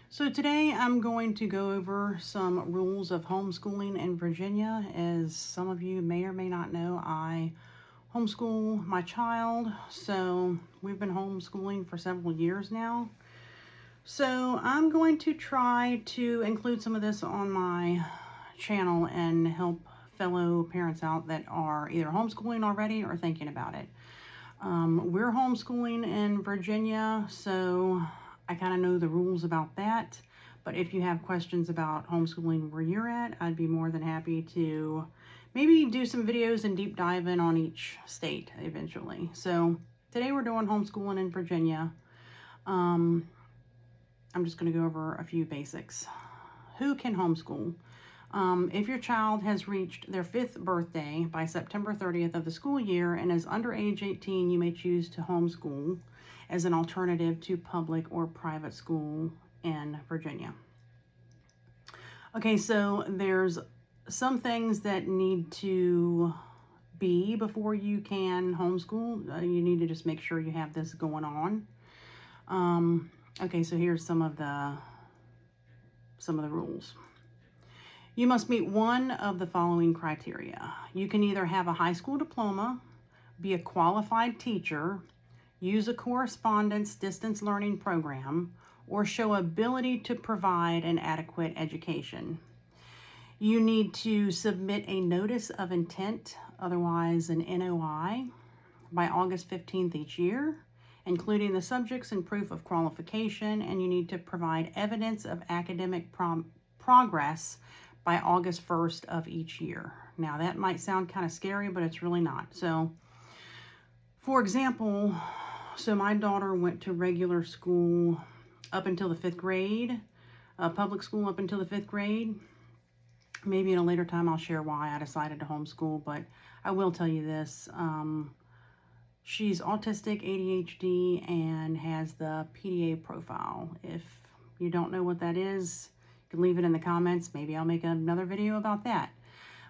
So today I'm going to go over some rules of homeschooling in Virginia. As some of you may or may not know, I homeschool my child. So we've been homeschooling for several years now. So I'm going to try to include some of this on my channel and help fellow parents out that are either homeschooling already or thinking about it. We're homeschooling in Virginia, so I kind of know the rules about that. But if you have questions about homeschooling where you're at, I'd be more than happy to maybe do some videos and deep dive in on each state eventually. So today we're doing homeschooling in Virginia. I'm just going to go over a few basics. Who can homeschool? If your child has reached their 5th birthday by September 30th of the school year and is under age 18, you may choose to homeschool as an alternative to public or private school in Virginia. Okay, so there's some things that need to be before you can homeschool. You need to just make sure you have this going on. Okay, so here's some of the rules. You must meet one of the following criteria. You can either have a high school diploma, be a qualified teacher, use a correspondence distance learning program, or show ability to provide an adequate education. You need to submit a notice of intent, otherwise an NOI, by August 15th each year, including the subjects and proof of qualification, and you need to provide evidence of academic progress by August 1st of each year. Now that might sound kind of scary, but it's really not. So, for example, my daughter went to regular school up until the 5th grade, public school up until the 5th grade. Maybe in a later time I'll share why I decided to homeschool, but I will tell you this. She's autistic, ADHD, and has the PDA profile. If you don't know what that is, you can leave it in the comments. Maybe I'll make another video about that.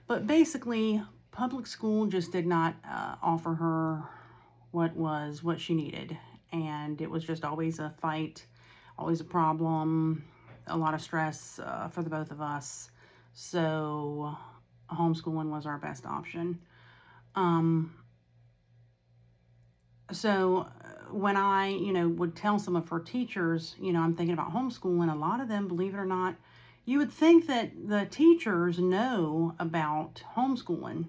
But basically, public school just did not offer her what she needed. And it was just always a fight, always a problem, a lot of stress for the both of us. So homeschooling was our best option. So when I, would tell some of her teachers, I'm thinking about homeschooling, a lot of them, believe it or not, you would think that the teachers know about homeschooling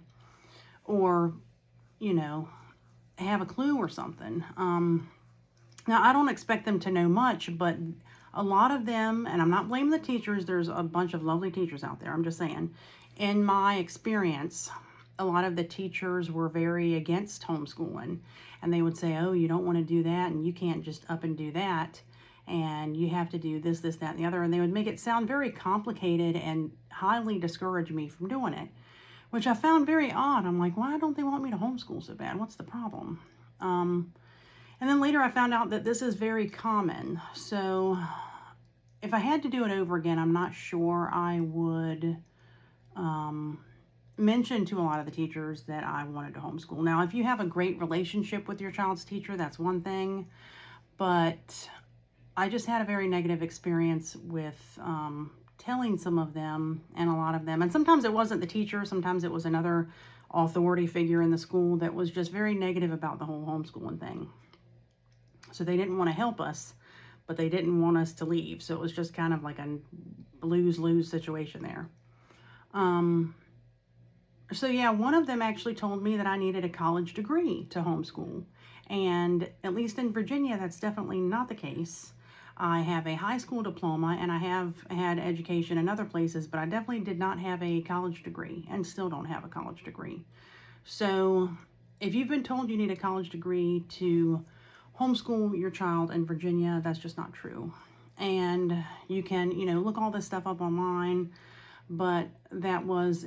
or, have a clue or something. Now, I don't expect them to know much, but a lot of them, and I'm not blaming the teachers, there's a bunch of lovely teachers out there, I'm just saying, in my experience, a lot of the teachers were very against homeschooling, and they would say, oh, you don't want to do that, and you can't just up and do that, and you have to do this, that, and the other, and they would make it sound very complicated and highly discourage me from doing it, which I found very odd. I'm like, why don't they want me to homeschool so bad? What's the problem? And then later I found out that this is very common. So if I had to do it over again, I'm not sure I would mention to a lot of the teachers that I wanted to homeschool. Now, if you have a great relationship with your child's teacher, that's one thing. But I just had a very negative experience with telling some of them and a lot of them. And sometimes it wasn't the teacher. Sometimes it was another authority figure in the school that was just very negative about the whole homeschooling thing. So they didn't want to help us, but they didn't want us to leave. So it was just kind of like a lose-lose situation there. So yeah, one of them actually told me that I needed a college degree to homeschool. And at least in Virginia, that's definitely not the case. I have a high school diploma and I have had education in other places, but I definitely did not have a college degree and still don't have a college degree. So if you've been told you need a college degree to homeschool your child in Virginia, that's just not true. And you can, look all this stuff up online, but that was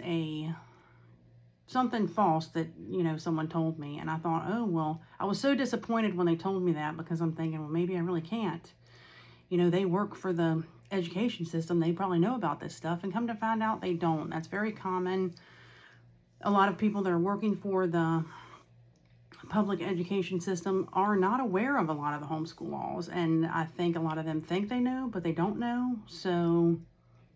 something false that, someone told me. And I thought, oh, well, I was so disappointed when they told me that, because I'm thinking, well, maybe I really can't. They work for the education system. They probably know about this stuff, and come to find out they don't. That's very common. A lot of people that are working for the public education system are not aware of a lot of the homeschool laws, and I think a lot of them think they know, but they don't know. So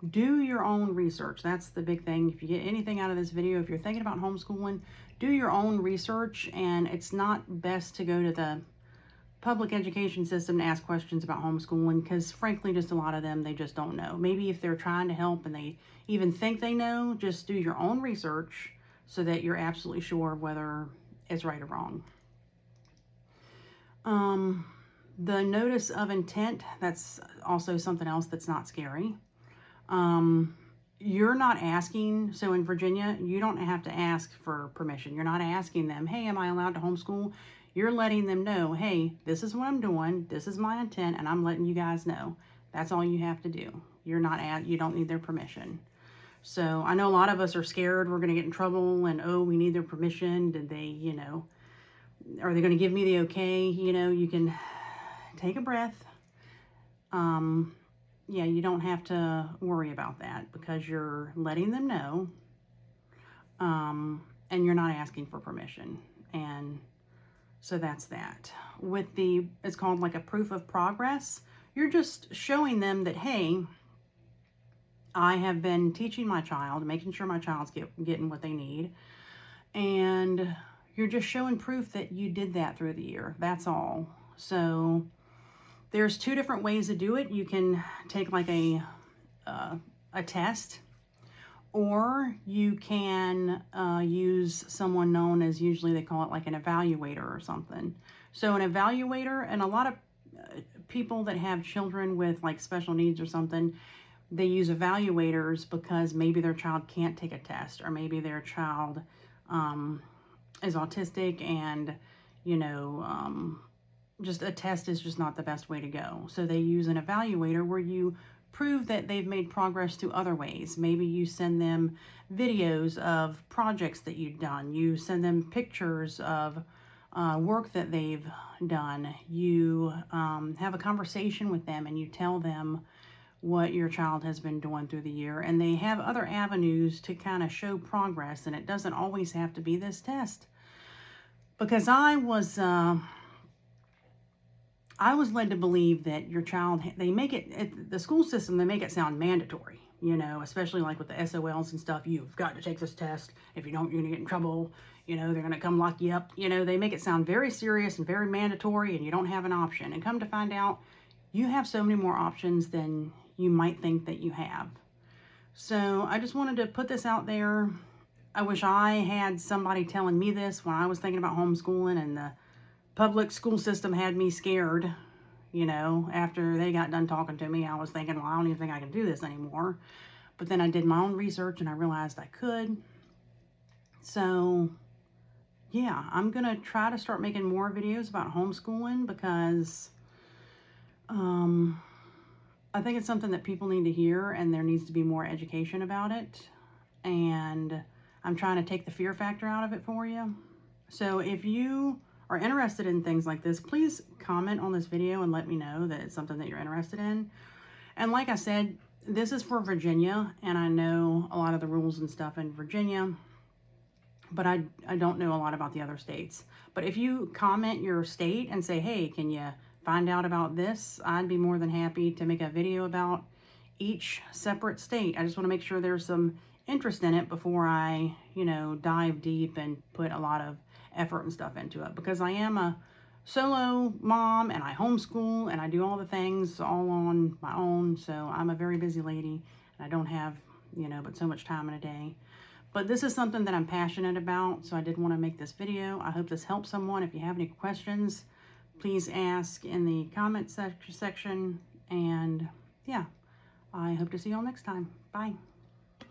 do your own research. That's the big thing. If you get anything out of this video, if you're thinking about homeschooling, do your own research. And it's not best to go to the public education system to ask questions about homeschooling, because frankly, just a lot of them, they just don't know. Maybe if they're trying to help and they even think they know, just do your own research so that you're absolutely sure of whether it's right or wrong. The notice of intent, that's also something else that's not scary. You're not asking, so in Virginia, you don't have to ask for permission. You're not asking them, hey, am I allowed to homeschool? You're letting them know, hey, this is what I'm doing, this is my intent, and I'm letting you guys know. That's all you have to do. You don't need their permission. So I know a lot of us are scared we're going to get in trouble, and oh, we need their permission. Did they, are they going to give me the okay? You can take a breath. Yeah, you don't have to worry about that because you're letting them know, and you're not asking for permission. And so that's that. It's called like a proof of progress. You're just showing them that, hey, I have been teaching my child, making sure my child's getting what they need. And you're just showing proof that you did that through the year. That's all. So there's two different ways to do it. You can take like a test, or you can use someone known as, usually they call it like an evaluator or something. So an evaluator, and a lot of people that have children with like special needs or something, they use evaluators because maybe their child can't take a test, or maybe their child is autistic, and just a test is just not the best way to go. So they use an evaluator where you prove that they've made progress through other ways. Maybe you send them videos of projects that you've done. You send them pictures of work that they've done. You have a conversation with them and you tell them what your child has been doing through the year. And they have other avenues to kind of show progress, and it doesn't always have to be this test. Because I was led to believe that your child, they make it, the school system, they make it sound mandatory, especially like with the SOLs and stuff. You've got to take this test. If you don't, you're going to get in trouble. They're going to come lock you up. They make it sound very serious and very mandatory, and you don't have an option. And come to find out, you have so many more options than you might think that you have. So I just wanted to put this out there. I wish I had somebody telling me this when I was thinking about homeschooling, and the public school system had me scared. After they got done talking to me, I was thinking, well, I don't even think I can do this anymore. But then I did my own research and I realized I could. So yeah, I'm going to try to start making more videos about homeschooling, because I think it's something that people need to hear, and there needs to be more education about it. And I'm trying to take the fear factor out of it for you. So if you are interested in things like this, please comment on this video and let me know that it's something that you're interested in. And like I said, this is for Virginia, and I know a lot of the rules and stuff in Virginia, but I don't know a lot about the other states. But if you comment your state and say, hey, can you find out about this, I'd be more than happy to make a video about each separate state. I just want to make sure there's some interest in it before I, dive deep and put a lot of effort and stuff into it, because I am a solo mom and I homeschool and I do all the things all on my own. So I'm a very busy lady, and I don't have, but so much time in a day. But this is something that I'm passionate about, so I did want to make this video. I hope this helps someone. If you have any questions, please ask in the comment section. And yeah, I hope to see you all next time. Bye.